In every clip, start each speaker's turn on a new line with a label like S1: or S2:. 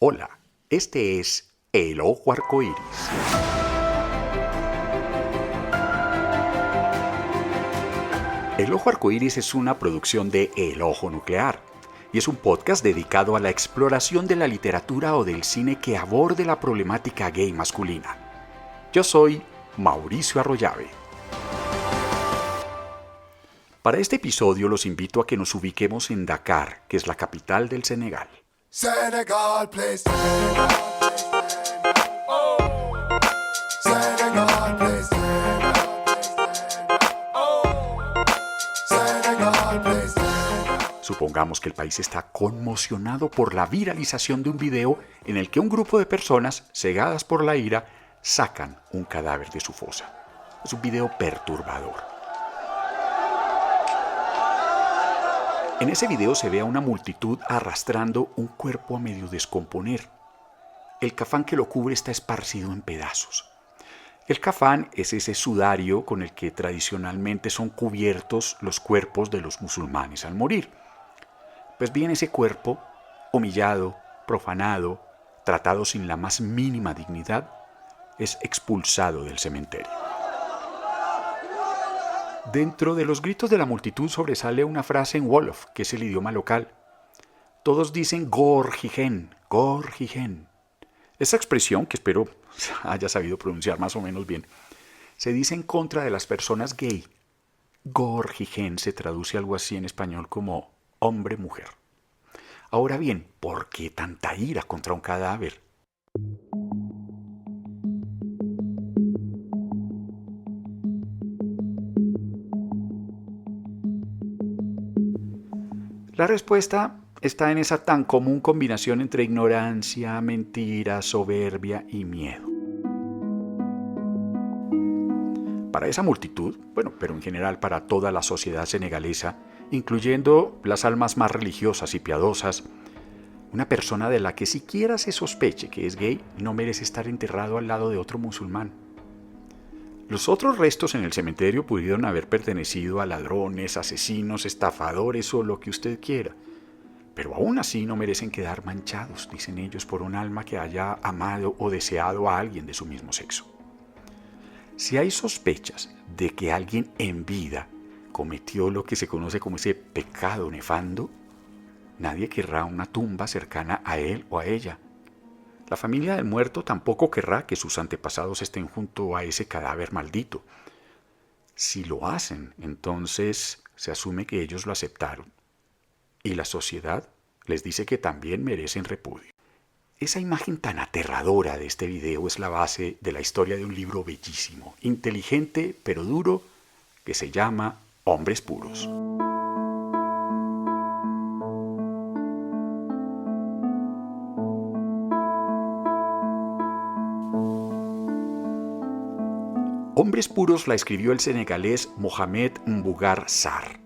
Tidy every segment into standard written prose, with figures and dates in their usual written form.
S1: Hola, este es El Ojo Arcoíris. El Ojo Arcoíris es una producción de El Ojo Nuclear y es un podcast dedicado a la exploración de la literatura o del cine que aborde la problemática gay masculina. Yo soy Mauricio Arroyave. Para este episodio los invito a que nos ubiquemos en Dakar, que es la capital del Senegal.
S2: Senegal, please. Oh. Senegal, please. Oh. Senegal, please.
S1: Supongamos que el país está conmocionado por la viralización de un video en el que un grupo de personas, cegadas por la ira, sacan un cadáver de su fosa. Es un video perturbador. En ese video se ve a una multitud arrastrando un cuerpo a medio descomponer. El cafán que lo cubre está esparcido en pedazos. El cafán es ese sudario con el que tradicionalmente son cubiertos los cuerpos de los musulmanes al morir. Pues bien, ese cuerpo, humillado, profanado, tratado sin la más mínima dignidad, es expulsado del cementerio. Dentro de los gritos de la multitud sobresale una frase en Wolof, que es el idioma local. Todos dicen Gor Jigen, Gor Jigen. Esa expresión, que espero haya sabido pronunciar más o menos bien, se dice en contra de las personas gay. Gor Jigen se traduce algo así en español como hombre-mujer. Ahora bien, ¿por qué tanta ira contra un cadáver? La respuesta está en esa tan común combinación entre ignorancia, mentira, soberbia y miedo. Para esa multitud, pero en general para toda la sociedad senegalesa, incluyendo las almas más religiosas y piadosas, una persona de la que siquiera se sospeche que es gay no merece estar enterrado al lado de otro musulmán. Los otros restos en el cementerio pudieron haber pertenecido a ladrones, asesinos, estafadores o lo que usted quiera. Pero aún así no merecen quedar manchados, dicen ellos, por un alma que haya amado o deseado a alguien de su mismo sexo. Si hay sospechas de que alguien en vida cometió lo que se conoce como ese pecado nefando, nadie querrá una tumba cercana a él o a ella. La familia del muerto tampoco querrá que sus antepasados estén junto a ese cadáver maldito. Si lo hacen, entonces se asume que ellos lo aceptaron. Y la sociedad les dice que también merecen repudio. Esa imagen tan aterradora de este video es la base de la historia de un libro bellísimo, inteligente pero duro, que se llama Hombres Puros. Hombres Puros la escribió el senegalés Mohamed Mbougar Sarr.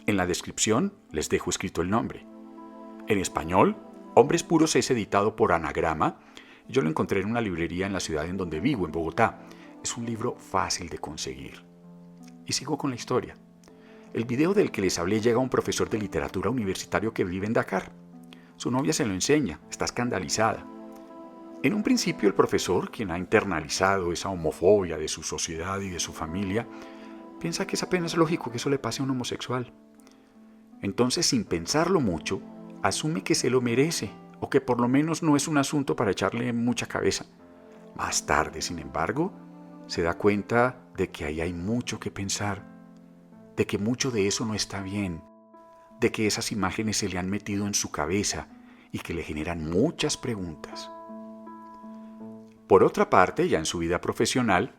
S1: En la descripción les dejo escrito el nombre. En español, Hombres Puros es editado por Anagrama. Yo lo encontré en una librería en la ciudad en donde vivo, en Bogotá. Es un libro fácil de conseguir. Y sigo con la historia. El video del que les hablé llega a un profesor de literatura universitario que vive en Dakar. Su novia se lo enseña, está escandalizada. En un principio el profesor, quien ha internalizado esa homofobia de su sociedad y de su familia, piensa que es apenas lógico que eso le pase a un homosexual. Entonces, sin pensarlo mucho, asume que se lo merece, o que por lo menos no es un asunto para echarle mucha cabeza. Más tarde, sin embargo, se da cuenta de que ahí hay mucho que pensar, de que mucho de eso no está bien, de que esas imágenes se le han metido en su cabeza y que le generan muchas preguntas. Por otra parte, ya en su vida profesional,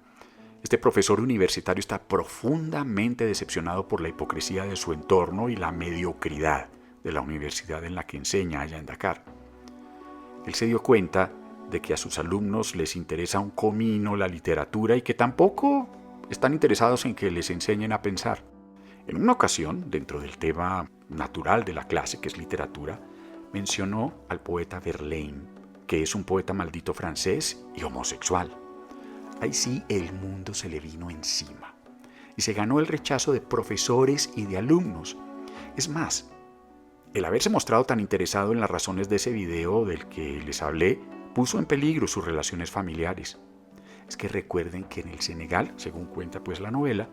S1: este profesor universitario está profundamente decepcionado por la hipocresía de su entorno y la mediocridad de la universidad en la que enseña allá en Dakar. Él se dio cuenta de que a sus alumnos les interesa un comino la literatura y que tampoco están interesados en que les enseñen a pensar. En una ocasión, dentro del tema natural de la clase, que es literatura, mencionó al poeta Verlaine, que es un poeta maldito francés y homosexual. Ahí sí el mundo se le vino encima y se ganó el rechazo de profesores y de alumnos. Es más, El haberse mostrado tan interesado en las razones de ese video del que les hablé puso en peligro sus relaciones familiares. Es que recuerden que en el Senegal, según cuenta pues la novela,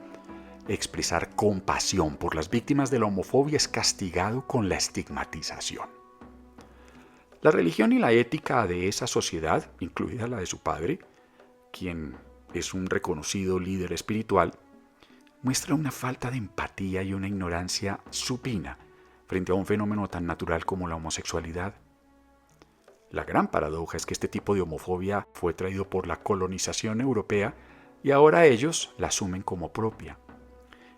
S1: expresar compasión por las víctimas de la homofobia es castigado con la estigmatización. La religión y la ética de esa sociedad, incluida la de su padre, quien es un reconocido líder espiritual, muestra una falta de empatía y una ignorancia supina frente a un fenómeno tan natural como la homosexualidad. La gran paradoja es que este tipo de homofobia fue traído por la colonización europea y ahora ellos la asumen como propia.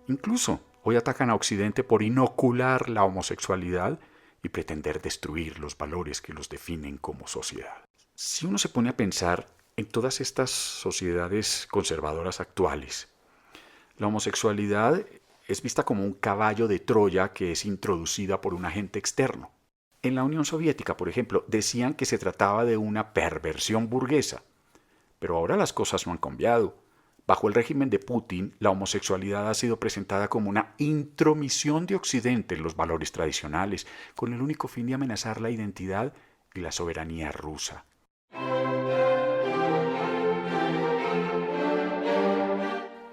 S1: Incluso hoy atacan a Occidente por inocular la homosexualidad y pretender destruir los valores que los definen como sociedad. Si uno se pone a pensar en todas estas sociedades conservadoras actuales, la homosexualidad es vista como un caballo de Troya que es introducida por un agente externo. En la Unión Soviética, por ejemplo, decían que se trataba de una perversión burguesa, pero ahora las cosas no han cambiado. Bajo el régimen de Putin, la homosexualidad ha sido presentada como una intromisión de Occidente en los valores tradicionales, con el único fin de amenazar la identidad y la soberanía rusa.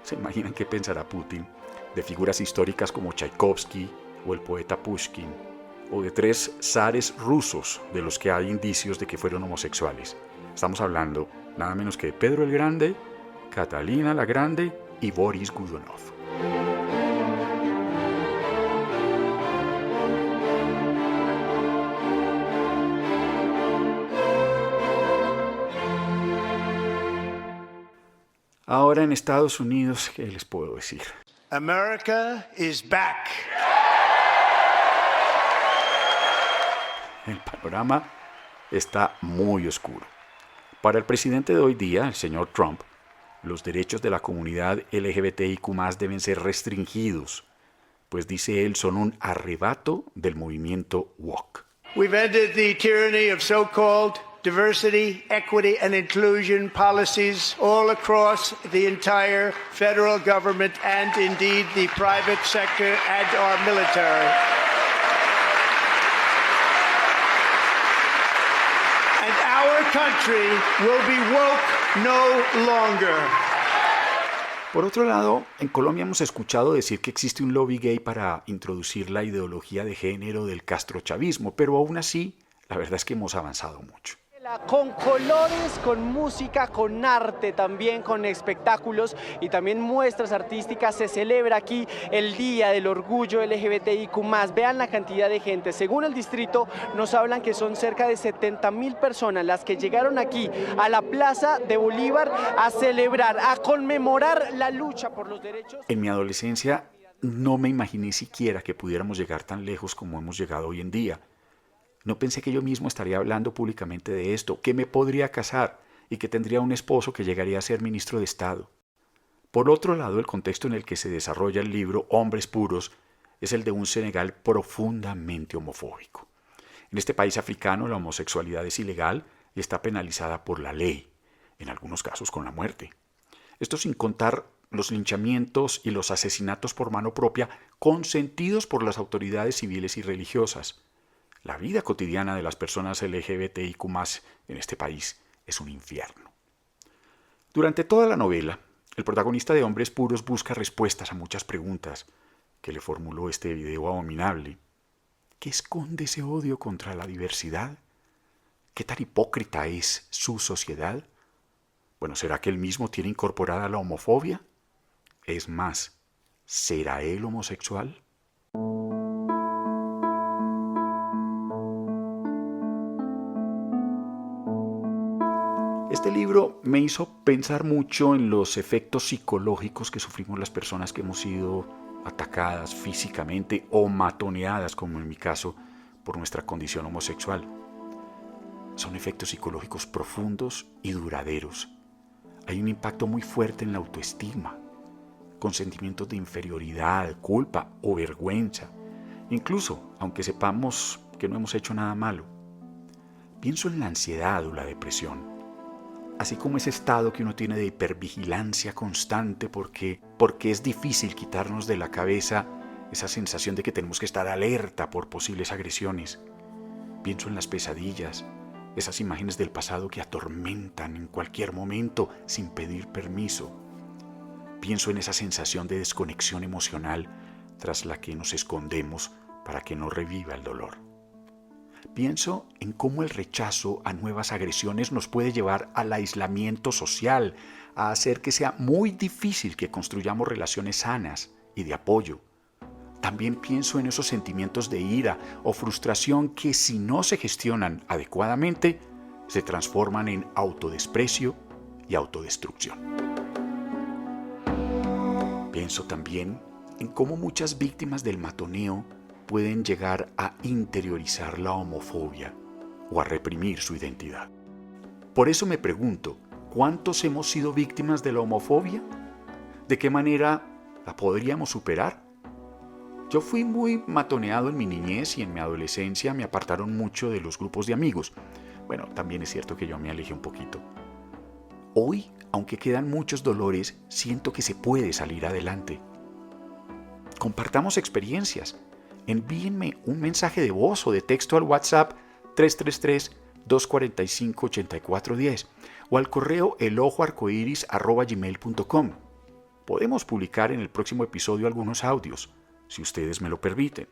S1: ¿Se imaginan qué pensará Putin de figuras históricas como Tchaikovsky o el poeta Pushkin, o de 3 zares rusos de los que hay indicios de que fueron homosexuales? Estamos hablando nada menos que de Pedro el Grande, Catalina la Grande y Boris Godunov. Ahora en Estados Unidos, ¿qué les puedo decir?
S3: America is back.
S1: El panorama está muy oscuro. Para el presidente de hoy día, el señor Trump, los derechos de la comunidad LGBTIQ+ deben ser restringidos, pues dice él son un arrebato del movimiento woke.
S3: We've ended the tyranny of so-called diversity, equity, and inclusion policies all across the entire federal government and indeed the private sector and our military. And our country will be woke no longer.
S1: Por otro lado, en Colombia hemos escuchado decir que existe un lobby gay para introducir la ideología de género del castrochavismo, pero aún así, la verdad es que hemos avanzado mucho.
S4: Con colores, con música, con arte, también con espectáculos y también muestras artísticas se celebra aquí el Día del Orgullo LGBTIQ+. Vean la cantidad de gente. Según el distrito nos hablan que son cerca de 70.000 personas las que llegaron aquí a la Plaza de Bolívar a celebrar, a conmemorar la lucha por los derechos.
S1: En mi adolescencia no me imaginé siquiera que pudiéramos llegar tan lejos como hemos llegado hoy en día. No pensé que yo mismo estaría hablando públicamente de esto, que me podría casar y que tendría un esposo que llegaría a ser ministro de Estado. Por otro lado, el contexto en el que se desarrolla el libro Hombres Puros es el de un Senegal profundamente homofóbico. En este país africano la homosexualidad es ilegal y está penalizada por la ley, en algunos casos con la muerte. Esto sin contar los linchamientos y los asesinatos por mano propia consentidos por las autoridades civiles y religiosas. La vida cotidiana de las personas LGBTIQ+ en este país es un infierno. Durante toda la novela, el protagonista de Hombres Puros busca respuestas a muchas preguntas que le formuló este video abominable. ¿Qué esconde ese odio contra la diversidad? ¿Qué tan hipócrita es su sociedad? Bueno, ¿será que él mismo tiene incorporada la homofobia? Es más, ¿será él homosexual? Este libro me hizo pensar mucho en los efectos psicológicos que sufrimos las personas que hemos sido atacadas físicamente o matoneadas, como en mi caso, por nuestra condición homosexual. Son efectos psicológicos profundos y duraderos. Hay un impacto muy fuerte en la autoestima, con sentimientos de inferioridad, culpa o vergüenza, incluso aunque sepamos que no hemos hecho nada malo. Pienso en la ansiedad o la depresión, así como ese estado que uno tiene de hipervigilancia constante porque es difícil quitarnos de la cabeza esa sensación de que tenemos que estar alerta por posibles agresiones. Pienso en las pesadillas, esas imágenes del pasado que atormentan en cualquier momento sin pedir permiso. Pienso en esa sensación de desconexión emocional tras la que nos escondemos para que no reviva el dolor. Pienso en cómo el rechazo a nuevas agresiones nos puede llevar al aislamiento social, a hacer que sea muy difícil que construyamos relaciones sanas y de apoyo. También pienso en esos sentimientos de ira o frustración que, si no se gestionan adecuadamente, se transforman en autodesprecio y autodestrucción. Pienso también en cómo muchas víctimas del matoneo pueden llegar a interiorizar la homofobia o a reprimir su identidad. Por eso me pregunto, ¿cuántos hemos sido víctimas de la homofobia? ¿De qué manera la podríamos superar? Yo fui muy matoneado en mi niñez y en mi adolescencia me apartaron mucho de los grupos de amigos. Bueno, también es cierto que yo me alejé un poquito. Hoy, aunque quedan muchos dolores, siento que se puede salir adelante. Compartamos experiencias. Envíenme un mensaje de voz o de texto al WhatsApp 333-245-8410 o al correo elojoarcoiris@gmail.com. Podemos publicar en el próximo episodio algunos audios, si ustedes me lo permiten.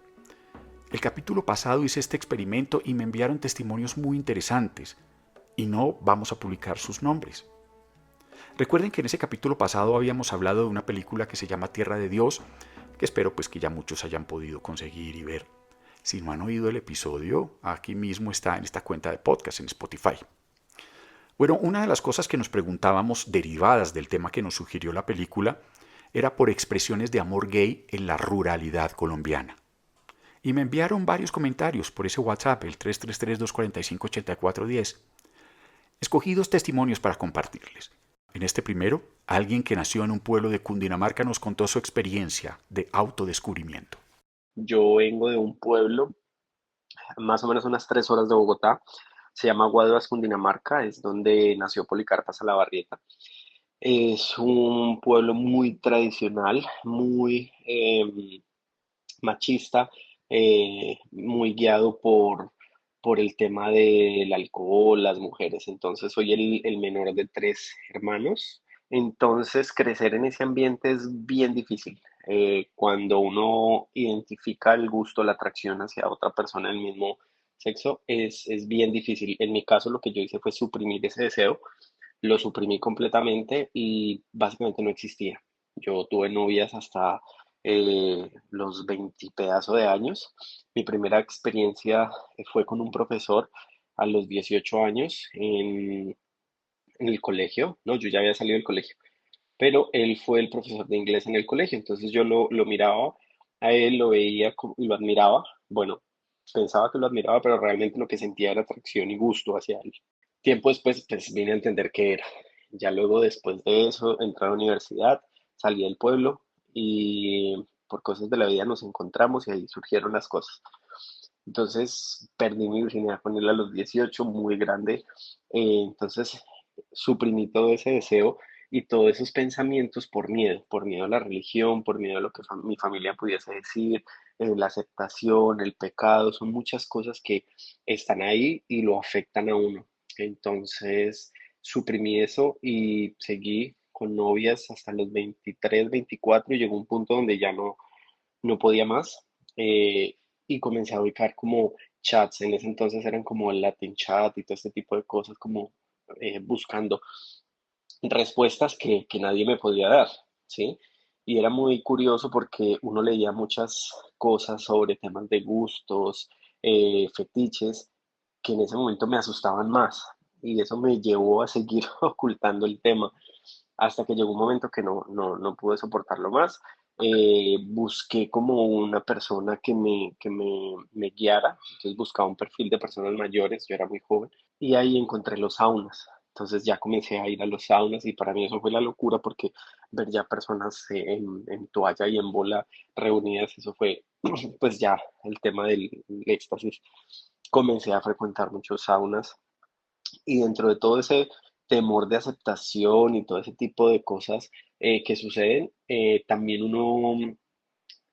S1: El capítulo pasado hice este experimento y me enviaron testimonios muy interesantes, y no vamos a publicar sus nombres. Recuerden que en ese capítulo pasado habíamos hablado de una película que se llama Tierra de Dios, que espero pues que ya muchos hayan podido conseguir y ver. Si no han oído el episodio, aquí mismo está en esta cuenta de podcast en Spotify. Bueno, una de las cosas que nos preguntábamos derivadas del tema que nos sugirió la película era por expresiones de amor gay en la ruralidad colombiana. Y me enviaron varios comentarios por ese WhatsApp, el 333-245-8410. Escogí 2 testimonios para compartirles. En este primero, alguien que nació en un pueblo de Cundinamarca nos contó su experiencia de autodescubrimiento.
S5: Yo vengo de un pueblo, más o menos unas 3 horas de Bogotá. Se llama Guaduas, Cundinamarca, es donde nació Policarpa Salabarrieta. Es un pueblo muy tradicional, muy machista, muy guiado por el tema del alcohol, las mujeres. Entonces soy el menor de 3 hermanos. Entonces crecer en ese ambiente es bien difícil. Cuando uno identifica el gusto, la atracción hacia otra persona del mismo sexo, es bien difícil. En mi caso lo que yo hice fue suprimir ese deseo, lo suprimí completamente y básicamente no existía. Yo tuve novias hasta los 20 y pedazo de años. Mi primera experiencia fue con un profesor a los 18 años en el colegio. No, yo ya había salido del colegio, pero él fue el profesor de inglés en el colegio. Entonces yo lo miraba, a él lo veía y lo admiraba. Bueno, pensaba que lo admiraba, pero realmente lo que sentía era atracción y gusto hacia él. Tiempo después, pues vine a entender qué era. Ya luego, después de eso, entré a la universidad, salí del pueblo y por cosas de la vida nos encontramos y ahí surgieron las cosas. Entonces, perdí mi virginidad con él a los 18, muy grande. Entonces, suprimí todo ese deseo y todos esos pensamientos por miedo a la religión, por miedo a lo que mi familia pudiese decir, la aceptación, el pecado, son muchas cosas que están ahí y lo afectan a uno. Entonces, suprimí eso y seguí con novias hasta los 23, 24 y llegó un punto donde ya no podía más. Y comencé a ubicar como chats, en ese entonces eran como el Latin chat y todo este tipo de cosas, como buscando respuestas que nadie me podía dar, ¿sí? Y era muy curioso porque uno leía muchas cosas sobre temas de gustos, fetiches, que en ese momento me asustaban más y eso me llevó a seguir ocultando el tema hasta que llegó un momento que no pude soportarlo más. Busqué como una persona me guiara, entonces buscaba un perfil de personas mayores, yo era muy joven, y ahí encontré los saunas. Entonces ya comencé a ir a los saunas y para mí eso fue la locura porque ver ya personas en toalla y en bola reunidas, eso fue pues ya el tema del éxtasis. Comencé a frecuentar muchos saunas y dentro de todo ese temor de aceptación y todo ese tipo de cosas que suceden, también uno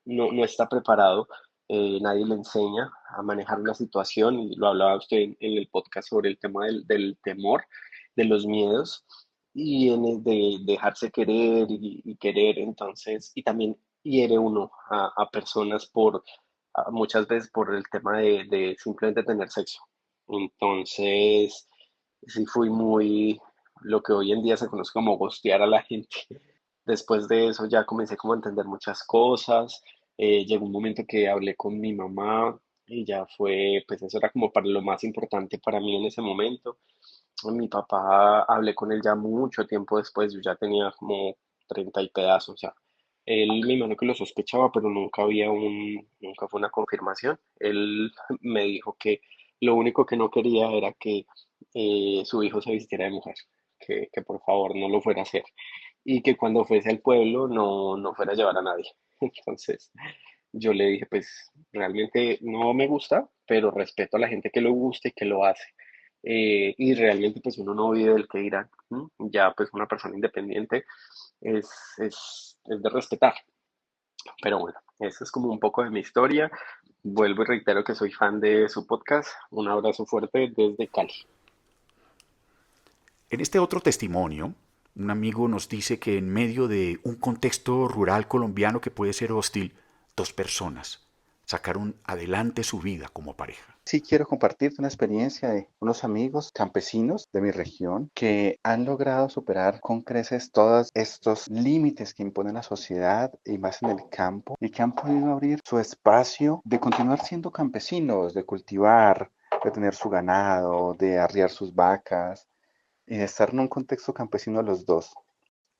S5: no está preparado, nadie le enseña a manejar una situación, y lo hablaba usted en el podcast sobre el tema del temor, de los miedos, y en el de dejarse querer y querer, entonces, y también hiere uno a personas muchas veces por el tema de simplemente tener sexo. Entonces, sí fui muy, lo que hoy en día se conoce como ghostear a la gente. Después de eso ya comencé como a entender muchas cosas. Llegó un momento que hablé con mi mamá y ya fue, pues eso era como para lo más importante para mí en ese momento. Mi papá hablé con él ya mucho tiempo después, yo ya tenía como 30 y pedazos, o sea, él me imagino que lo sospechaba, pero nunca fue una confirmación. Él me dijo que lo único que no quería era que su hijo se vistiera de mujer, que por favor no lo fuera a hacer y que cuando fuese al pueblo no fuera a llevar a nadie. Entonces yo le dije, pues realmente no me gusta, pero respeto a la gente que lo gusta y que lo hace. Y realmente pues uno no vive del que dirán. ¿M? Ya pues una persona independiente es de respetar. Pero bueno, eso es como un poco de mi historia. Vuelvo y reitero que soy fan de su podcast. Un abrazo fuerte desde Cali.
S1: En este otro testimonio, un amigo nos dice que en medio de un contexto rural colombiano que puede ser hostil, dos personas sacaron adelante su vida como pareja.
S6: Sí, quiero compartirte una experiencia de unos amigos campesinos de mi región que han logrado superar con creces todos estos límites que impone la sociedad y más en el campo, y que han podido abrir su espacio de continuar siendo campesinos, de cultivar, de tener su ganado, de arriar sus vacas y de estar en un contexto campesino los dos.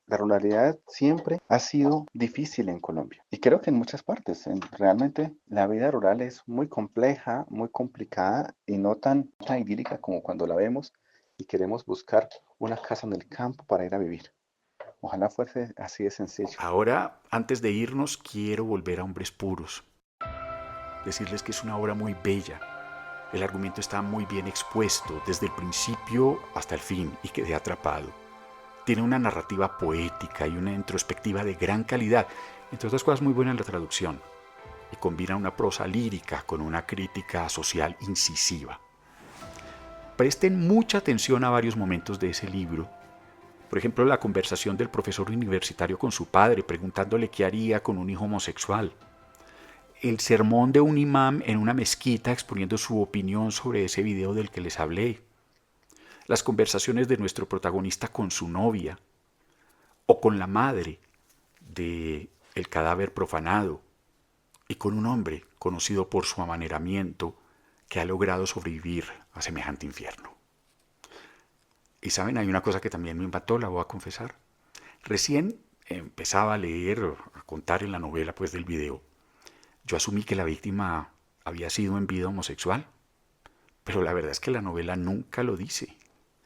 S6: La ruralidad siempre ha sido difícil en Colombia y creo que en muchas partes. Realmente la vida rural es muy compleja, muy complicada y no tan idílica como cuando la vemos y queremos buscar una casa en el campo para ir a vivir. Ojalá fuese así de sencillo.
S1: Ahora, antes de irnos, quiero volver a Hombres Puros. Decirles que es una obra muy bella. El argumento está muy bien expuesto desde el principio hasta el fin y quedé atrapado. Tiene una narrativa poética y una introspectiva de gran calidad, entre otras cosas muy buena en la traducción, y combina una prosa lírica con una crítica social incisiva. Presten mucha atención a varios momentos de ese libro. Por ejemplo, la conversación del profesor universitario con su padre, preguntándole qué haría con un hijo homosexual. El sermón de un imán en una mezquita exponiendo su opinión sobre ese video del que les hablé. Las conversaciones de nuestro protagonista con su novia o con la madre de el cadáver profanado y con un hombre conocido por su amaneramiento que ha logrado sobrevivir a semejante infierno. Y saben, hay una cosa que también me impactó, la voy a confesar. Recién empezaba a leer, a contar en la novela pues del video. Yo asumí que la víctima había sido en vida homosexual, pero la verdad es que la novela nunca lo dice.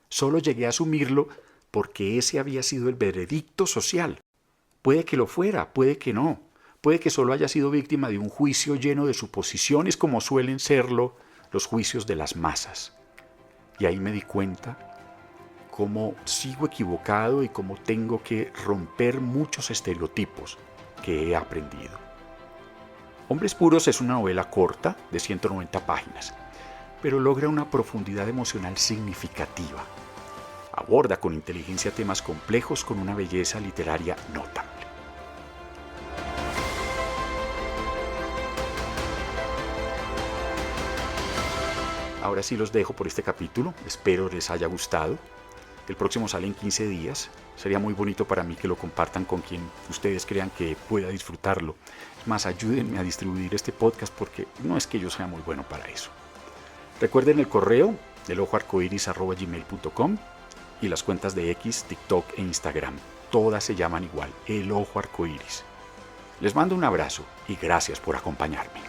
S1: Solo llegué a asumirlo porque ese había sido el veredicto social. Puede que lo fuera, puede que no. Puede que solo haya sido víctima de un juicio lleno de suposiciones como suelen serlo los juicios de las masas. Y ahí me di cuenta cómo sigo equivocado y cómo tengo que romper muchos estereotipos que he aprendido. Hombres Puros es una novela corta de 190 páginas, pero logra una profundidad emocional significativa. Aborda con inteligencia temas complejos con una belleza literaria notable. Ahora sí los dejo por este capítulo, espero les haya gustado. El próximo sale en 15 días. Sería muy bonito para mí que lo compartan con quien ustedes crean que pueda disfrutarlo. Es más, ayúdenme a distribuir este podcast porque no es que yo sea muy bueno para eso. Recuerden el correo elojoarcoiris@gmail.com y las cuentas de X, TikTok e Instagram. Todas se llaman igual, El Ojo Arcoiris. Les mando un abrazo y gracias por acompañarme.